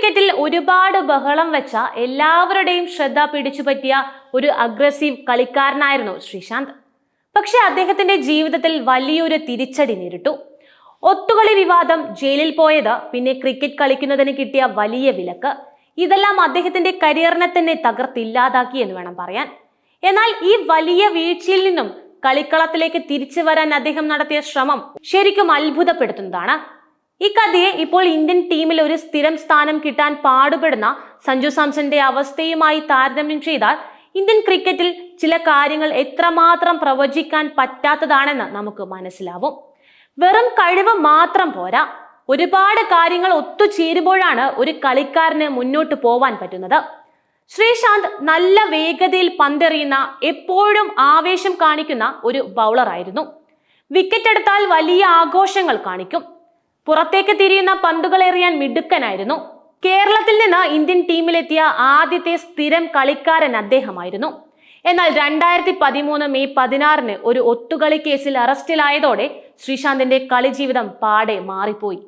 ക്രിക്കറ്റിൽ ഒരുപാട് ബഹളം വെച്ച എല്ലാവരുടെയും ശ്രദ്ധ പിടിച്ചുപറ്റിയ ഒരു അഗ്രസീവ് കളിക്കാരനായിരുന്നു ശ്രീശാന്ത്. പക്ഷെ അദ്ദേഹത്തിന്റെ ജീവിതത്തിൽ വലിയൊരു തിരിച്ചടി നേരിട്ടു. ഒത്തുകളി വിവാദം, ജയിലിൽ പോയത്, പിന്നെ ക്രിക്കറ്റ് കളിക്കുന്നതിന് കിട്ടിയ വലിയ വിലക്ക്, ഇതെല്ലാം അദ്ദേഹത്തിന്റെ കരിയറിനെ തന്നെ തകർത്തില്ലാതാക്കി എന്ന് വേണം പറയാൻ. എന്നാൽ ഈ വലിയ വീഴ്ചയിൽ നിന്നും കളിക്കളത്തിലേക്ക് തിരിച്ചു വരാൻ അദ്ദേഹം നടത്തിയ ശ്രമം ശരിക്കും അത്ഭുതപ്പെടുത്തുന്നതാണ്. ഈ കഥയെ ഇപ്പോൾ ഇന്ത്യൻ ടീമിൽ ഒരു സ്ഥിരം സ്ഥാനം കിട്ടാൻ പാടുപെടുന്ന സഞ്ജു സാംസന്റെ അവസ്ഥയുമായി താരതമ്യം ചെയ്താൽ ഇന്ത്യൻ ക്രിക്കറ്റിൽ ചില കാര്യങ്ങൾ എത്രമാത്രം പ്രവചിക്കാൻ പറ്റാത്തതാണെന്ന് നമുക്ക് മനസ്സിലാവും. വെറും കഴിവ് മാത്രം പോരാ, ഒരുപാട് കാര്യങ്ങൾ ഒത്തുചേരുമ്പോഴാണ് ഒരു കളിക്കാരന് മുന്നോട്ട് പോവാൻ പറ്റുന്നത്. ശ്രീശാന്ത് നല്ല വേഗതയിൽ പന്തെറിയുന്ന, എപ്പോഴും ആവേശം കാണിക്കുന്ന ഒരു ബൗളർ ആയിരുന്നു. വിക്കറ്റ് എടുത്താൽ വലിയ ആഘോഷങ്ങൾ കാണിക്കും. പുറത്തേക്ക് തിരിയുന്ന പന്തുകൾ എറിയാൻ മിടുക്കനായിരുന്നു. കേരളത്തിൽ നിന്ന് ഇന്ത്യൻ ടീമിലെത്തിയ ആദ്യത്തെ സ്ഥിരം കളിക്കാരൻ അദ്ദേഹമായിരുന്നു. എന്നാൽ 2013 മെയ് 16 ഒരു ഒത്തുകളി കേസിൽ അറസ്റ്റിലായതോടെ ശ്രീശാന്തിന്റെ കളി ജീവിതം പാടെ മാറിപ്പോയി.